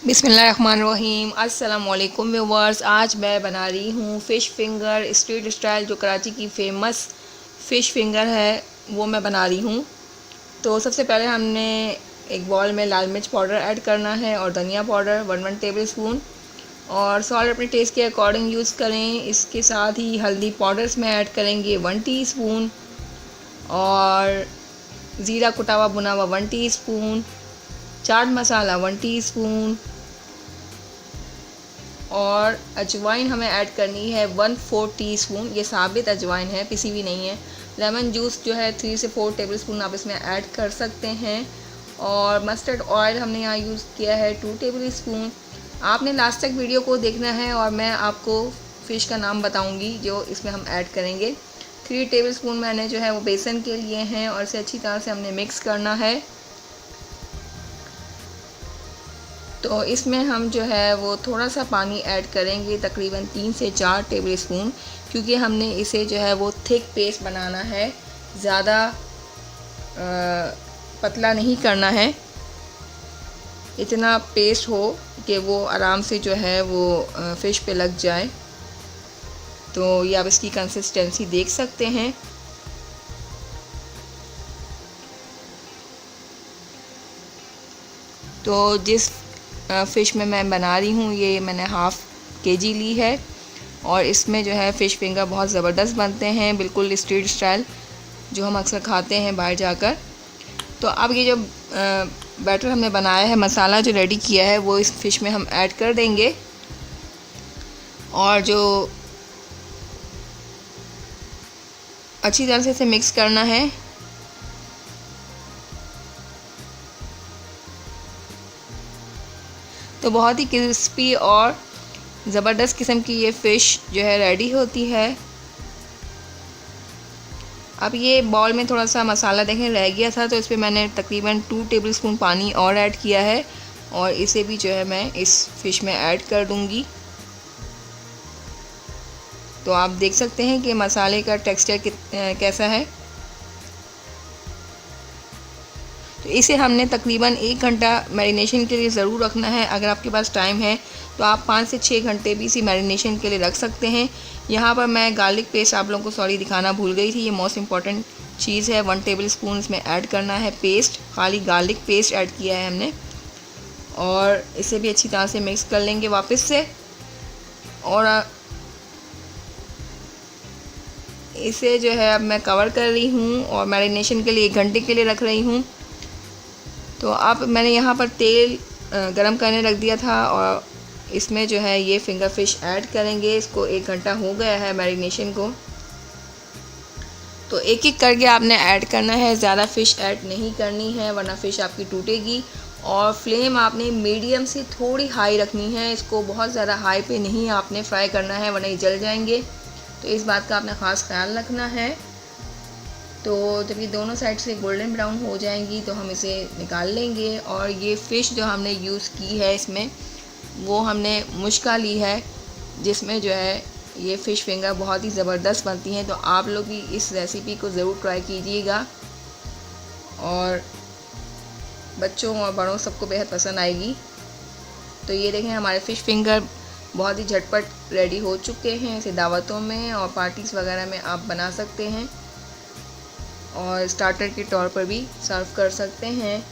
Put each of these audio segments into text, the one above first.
बिस्मिल्लाहिर्रहमानिर्रहीम। अस्सलाम वालेकुम व्यूअर्स। आज मैं बना रही हूँ फ़िश फिंगर स्ट्रीट स्टाइल, जो कराची की फ़ेमस फ़िश फिंगर है वो मैं बना रही हूँ। तो सबसे पहले हमने एक बॉल में लाल मिर्च पाउडर ऐड करना है और धनिया पाउडर 1 टेबल स्पून, और सॉल्ट अपने टेस्ट के अकॉर्डिंग यूज़ करें। इसके साथ ही हल्दी पाउडर्स में ऐड करेंगे 1 टीस्पून, और ज़ीरा कुटा हुआ भुना हुआ 1 टीस्पून, चाट मसाला 1 टीस्पून, और अजवाइन हमें ऐड करनी है 1/4 टीस्पून। ये साबित अजवाइन है, पिसी हुई नहीं है। लेमन जूस जो है 3 से 4 टेबल स्पून आप इसमें ऐड कर सकते हैं, और मस्टर्ड ऑयल हमने यहाँ यूज़ किया है 2 टेबल स्पून। आपने लास्ट तक वीडियो को देखना है और मैं आपको फ़िश का नाम बताऊंगी जो इसमें हम ऐड करेंगे। 3 टेबल स्पून मैंने जो है वो बेसन के लिए हैं, और इसे अच्छी तरह से हमने मिक्स करना है। तो इसमें हम जो है वो थोड़ा सा पानी ऐड करेंगे, तकरीबन 3 से 4 टेबल स्पून, क्योंकि हमने इसे जो है वो थिक पेस्ट बनाना है, ज़्यादा पतला नहीं करना है। इतना पेस्ट हो कि वो आराम से जो है वो फ़िश पे लग जाए। तो ये आप इसकी कंसिस्टेंसी देख सकते हैं। तो जिस फ़िश में मैं बना रही हूँ ये मैंने हाफ़ केजी ली है, और इसमें जो है फ़िश फिंगर बहुत ज़बरदस्त बनते हैं, बिल्कुल स्ट्रीट स्टाइल जो हम अक्सर खाते हैं बाहर जाकर। तो अब ये जो बैटर हमने बनाया है, मसाला जो रेडी किया है, वो इस फ़िश में हम ऐड कर देंगे, और जो अच्छी तरह से इसे मिक्स करना है। तो बहुत ही क्रिस्पी और ज़बरदस्त किस्म की ये फ़िश जो है रेडी होती है। अब ये बॉल में थोड़ा सा मसाला देखें रह गया था, तो इस पर मैंने तकरीबन 2 टेबल स्पून पानी और ऐड किया है, और इसे भी जो है मैं इस फ़िश में ऐड कर दूंगी। तो आप देख सकते हैं कि मसाले का टेक्सचर कैसा है। तो इसे हमने तकरीबन 1 घंटा मैरिनेशन के लिए ज़रूर रखना है। अगर आपके पास टाइम है तो आप 5 से 6 घंटे भी इसी मैरिनेशन के लिए रख सकते हैं। यहाँ पर मैं गार्लिक पेस्ट आप लोगों को दिखाना भूल गई थी। ये मोस्ट इम्पॉर्टेंट चीज़ है। 1 टेबल स्पून इसमें ऐड करना है पेस्ट, खाली गार्लिक पेस्ट ऐड किया है हमने, और इसे भी अच्छी तरह से मिक्स कर लेंगे वापस से। और इसे जो है अब मैं कवर कर रही हूँ और मैरिनेशन के लिए 1 घंटे के लिए रख रही हूँ। तो अब मैंने यहाँ पर तेल गरम करने रख दिया था, और इसमें जो है ये फिंगर फिश ऐड करेंगे। इसको 1 घंटा हो गया है मैरिनेशन को। तो एक एक करके आपने ऐड करना है, ज़्यादा फ़िश ऐड नहीं करनी है वरना फ़िश आपकी टूटेगी। और फ्लेम आपने मीडियम से थोड़ी हाई रखनी है। इसको बहुत ज़्यादा हाई पे नहीं आपने फ्राई करना है वरना ये जल जाएंगे। तो इस बात का आपने ख़ास ख्याल रखना है। तो जब ये दोनों साइड से गोल्डन ब्राउन हो जाएंगी तो हम इसे निकाल लेंगे। और ये फ़िश जो हमने यूज़ की है इसमें, वो हमने मुश्का ली है, जिसमें जो है ये फ़िश फिंगर बहुत ही ज़बरदस्त बनती हैं। तो आप लोग भी इस रेसिपी को ज़रूर ट्राई कीजिएगा, और बच्चों और बड़ों सबको बेहद पसंद आएगी। तो ये देखें, हमारे फ़िश फिंगर बहुत ही झटपट रेडी हो चुके हैं। इसे दावतों में और पार्टीज़ वगैरह में आप बना सकते हैं, और स्टार्टर के तौर पर भी सर्व कर सकते हैं।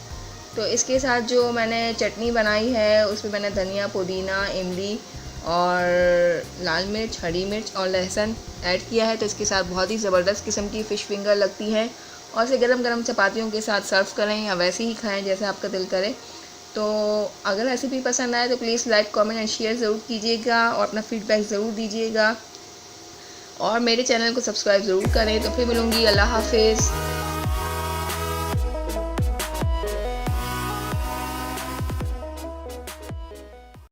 तो इसके साथ जो मैंने चटनी बनाई है उसमें मैंने धनिया, पुदीना, इमली और लाल मिर्च, हरी मिर्च और लहसुन ऐड किया है। तो इसके साथ बहुत ही ज़बरदस्त किस्म की फ़िश फिंगर लगती हैं, और इसे गरम गरम चपातियों के साथ सर्व करें या वैसे ही खाएं जैसे आपका दिल करे। तो अगर रेसिपी पसंद आए तो please like, comment and share ज़रूर कीजिएगा, और अपना फ़ीडबैक ज़रूर दीजिएगा, और मेरे चैनल को सब्सक्राइब ज़रूर करें। तो फिर मिलूँगी। अल्लाह हाफिज़।